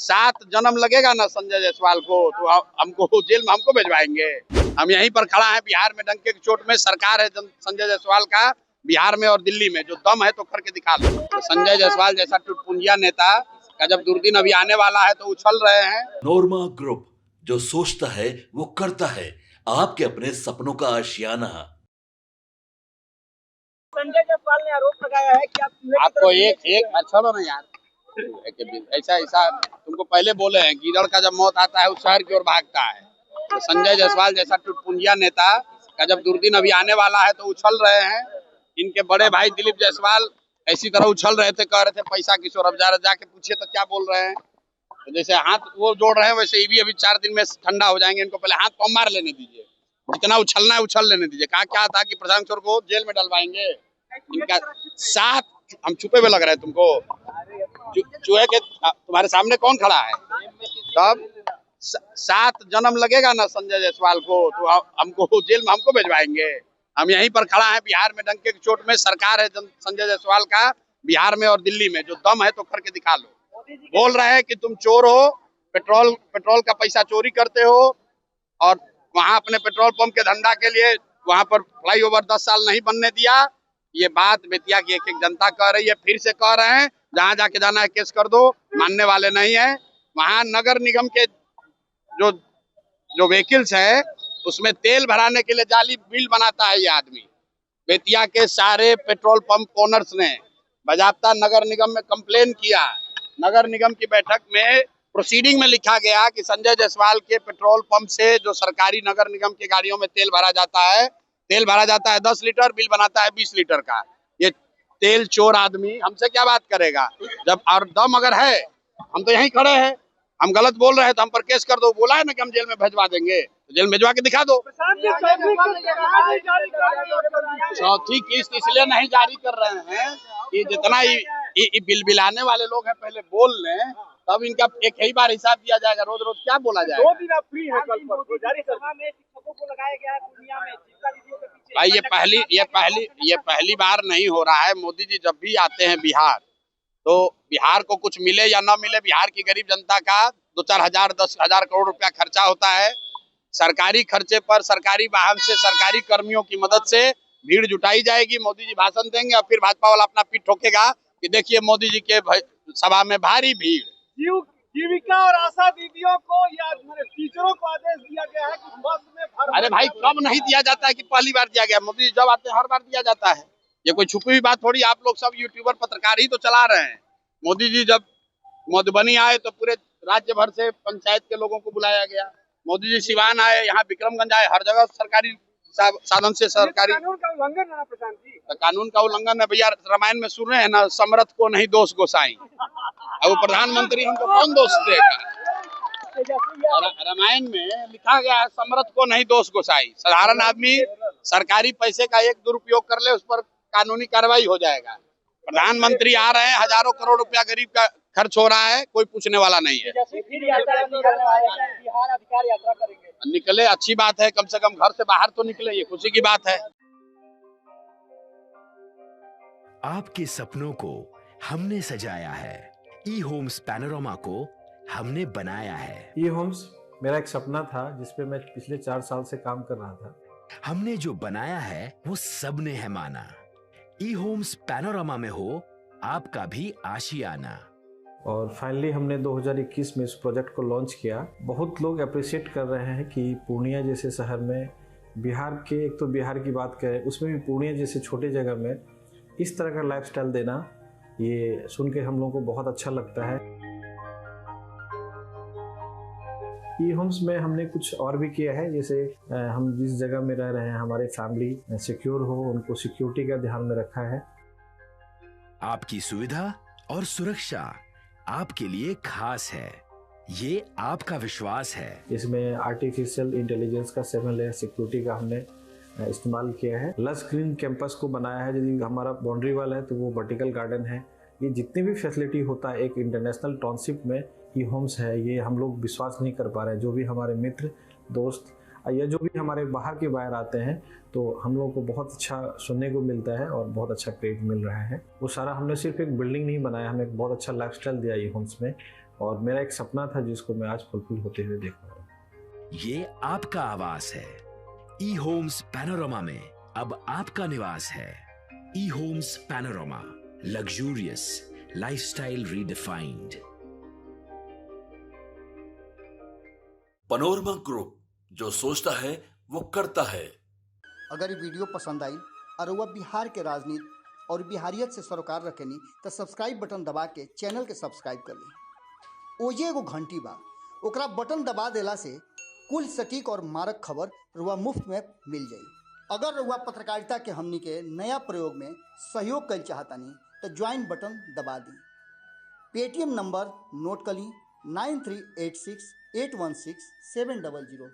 7 जन्म लगेगा ना संजय जायसवाल को तो हमको जेल में हमको भिजवाएंगे। हम यहीं पर खड़ा है बिहार में, डंके की चोट में सरकार है संजय जायसवाल का बिहार में और दिल्ली में। जो दम है तो करके दिखा लो। तो संजय जायसवाल जैसा टुटपुंजिया नेता का जब दुर्दिन अभी आने वाला है तो उछल रहे हैं। नोरमा ग्रुप, जो सोचता है वो करता है। आपके अपने सपनों का आशियाना। संजय जायसवाल ने आरोप लगाया है कि आपको एक छोड़ो ना यार, ऐसा तुमको पहले बोले हैं गीदड़ का जब मौत आता है उस शहर की ओर भागता है। तो संजय जायसवाल जैसा टुटपुंजिया नेता का जब दुर्दिन अभी आने वाला है तो उछल रहे हैं। इनके बड़े भाई दिलीप जायसवाल ऐसी तरह उछल रहे थे, कह रहे थे पैसा किशोर। अब जाके पूछिए तो क्या बोल रहे हैं। तो जैसे हाथ वो जोड़ रहे हैं वैसे ये भी अभी 4 दिन में ठंडा हो जाएंगे। इनको पहले हाथ पाँव मार लेने दीजिए, जितना उछलना है उछल लेने दीजिए। कहा क्या था कि प्रशांत किशोर को जेल में डलवाएंगे। इनका 7 हम छुपे हुए लग रहे हैं तुमको। चूहे के तुम्हारे सामने कौन खड़ा है? तब 7 जन्म लगेगा ना संजय जायसवाल को तो हमको जेल में हमको भिजवाएंगे। हम यहीं पर खड़ा है बिहार में, डंके की चोट में सरकार है संजय जायसवाल का बिहार में और दिल्ली में। जो दम है तो करके दिखा लो। बोल रहे हैं कि तुम चोर हो, पेट्रोल का पैसा चोरी करते हो और वहां अपने पेट्रोल पंप के धंधा के लिए वहां पर फ्लाईओवर 10 साल नहीं बनने दिया। ये बात बेतिया की एक जनता कह रही है, फिर से कह रहे हैं। जहां जाके जाना है केस कर दो, मानने वाले नहीं है। वहां नगर निगम के जो व्हीकल्स है उसमें तेल भराने के लिए जाली बिल बनाता है ये आदमी। बेतिया के सारे पेट्रोल पंप ओनर्स ने बाजाप्ता नगर निगम में कंप्लेन किया। नगर निगम की बैठक में प्रोसीडिंग में लिखा गया कि संजय जायसवाल के पेट्रोल पंप से जो सरकारी नगर निगम की गाड़ियों में तेल भरा जाता है 10 लीटर, बिल बनाता है 20 लीटर का। ये तेल चोर आदमी हमसे क्या बात करेगा? जब और दम अगर है, हम तो यहीं खड़े हैं। हम गलत बोल रहे हैं तो हम पर केस कर दो। बोला है ना कि हम जेल में भिजवा देंगे, तो जेल में भिजवा के दिखा दो। चौथी किस्त इसलिए नहीं जारी कर रहे हैं कि जितना ही बिल बिलाने वाले लोग हैं पहले बोल लें, तब इनका एक ही बार हिसाब दिया जाएगा। रोज रोज क्या बोला जाएगा? 2 दिन आप फ्री है कल पर जारी सभा में शिक्षकों को लगाया गया है पूर्णिया में शिक्षा नीतियों के पीछे। भाई ये पहली बार नहीं हो रहा है। मोदी जी जब भी आते हैं बिहार तो बिहार को कुछ मिले या ना मिले, बिहार की गरीब जनता का 2-4 हजार 10 हजार करोड़ रुपया खर्चा होता है। सरकारी खर्चे पर सरकारी वाहन से सरकारी कर्मियों की मदद से भीड़ जुटाई जाएगी। मोदी जी भाषण देंगे और फिर भाजपा वाला अपना पीठ ठोकेगा कि देखिए मोदी जी के सभा में भारी भीड़। जीविका और आशा दीदियों को या टीचरों को आदेश दिया गया है कि बस में अरे भाई कब नहीं दिया जाता है कि पहली बार दिया गया? मोदी जी जब आते हैं हर बार दिया जाता है। ये कोई छुपी हुई बात थोड़ी। आप लोग सब यूट्यूबर पत्रकार ही तो चला रहे हैं। मोदी जी जब मधुबनी आए तो पूरे राज्य भर से पंचायत के लोगों को बुलाया गया। मोदी जी सिवान आए, यहाँ विक्रमगंज आए, हर जगह सरकारी साधन से सरकारी। कानून का उल्लंघन है प्रशांत जी। तो कानून का उल्लंघन है भैया। रामायण में सुन रहे हैं ना, समरथ को नहीं दोष गोसाई। अब वो प्रधानमंत्री हमको कौन दोष देगा? रामायण में लिखा गया है समरथ को नहीं दोष गोसाई। साधारण आदमी सरकारी पैसे का एक दुरुपयोग कर ले, उस पर कानूनी कार्रवाई हो जाएगा। प्रधानमंत्री आ रहे हैं, हजारों करोड़ रुपया गरीब का खर्च हो रहा है, कोई पूछने वाला नहीं है। बिहार अधिकार यात्रा करेंगे। निकले, अच्छी बात है। कम से कम घर से बाहर तो निकले, ये खुशी की बात है। आपके सपनों को हमने सजाया है। ई होम्स पैनोरमा को हमने बनाया है। ई होम्स मेरा एक सपना था जिस पे मैं पिछले 4 साल से काम कर रहा था। हमने जो बनाया है वो सबने है माना। ई होम्स पैनोरमा में हो आपका भी आशियाना। और फाइनली हमने 2021 में इस प्रोजेक्ट को लॉन्च किया। बहुत लोग अप्रिशिएट कर रहे हैं कि पूर्णिया जैसे शहर में बिहार के, एक तो बिहार की बात करें उसमें भी पूर्णिया जैसे छोटे जगह में इस तरह का लाइफस्टाइल देना, ये सुन के हम लोगों को बहुत अच्छा लगता है। ई होम्स में हमने कुछ और भी किया है, जैसे हम जिस जगह में रह रहे हैं हमारे फैमिली सिक्योर हो, उनको सिक्योरिटी का ध्यान में रखा है। आपकी सुविधा और सुरक्षा आपके लिए खास है, ये आपका विश्वास है। इसमें आर्टिफिशियल इंटेलिजेंस का 7 लेयर सिक्योरिटी का हमने इस्तेमाल किया है। लस ग्रीन कैंपस को बनाया है। यदि हमारा बाउंड्री वाल है तो वो वर्टिकल गार्डन है। ये जितनी भी फैसिलिटी होता है एक इंटरनेशनल टाउनशिप में ई होम्स है, ये हम लोग विश्वास नहीं कर पा रहे हैं। जो भी हमारे मित्र दोस्त या जो भी हमारे बाहर के बाहर आते हैं तो हम लोगों को बहुत अच्छा सुनने को मिलता है और बहुत अच्छा क्रेडिट मिल रहा है। वो सारा हमने सिर्फ एक बिल्डिंग नहीं बनाया, हमें एक बहुत अच्छा लाइफस्टाइल दिया ई होम्स में। और मेरा एक सपना था जिसको मैं आज फुलफिल होते हुए देख रहा हूँ। ये आपका आवास है। ई होम्स पैनोरामा में अब आपका निवास है। E Homes Panorama, luxurious lifestyle redefined. Panorama Group, जो सोचता है वो करता है। अगर ये वीडियो पसंद आई और वह बिहार के राजनीति और बिहारियत से सरोकार रखेनी तो सब्सक्राइब बटन दबा के चैनल के सब्सक्राइब कर ली। ओजे एगो घंटी बा, ओकरा बटन दबा देला से कुल सटीक और मारक खबर रुआ मुफ्त में मिल जाई। अगर रुआ पत्रकारिता के हमनी के नया प्रयोग में सहयोग कर चाहतानी तो ज्वाइन बटन दबा दी। पेटीएम नंबर नोट कर ली 9386816700।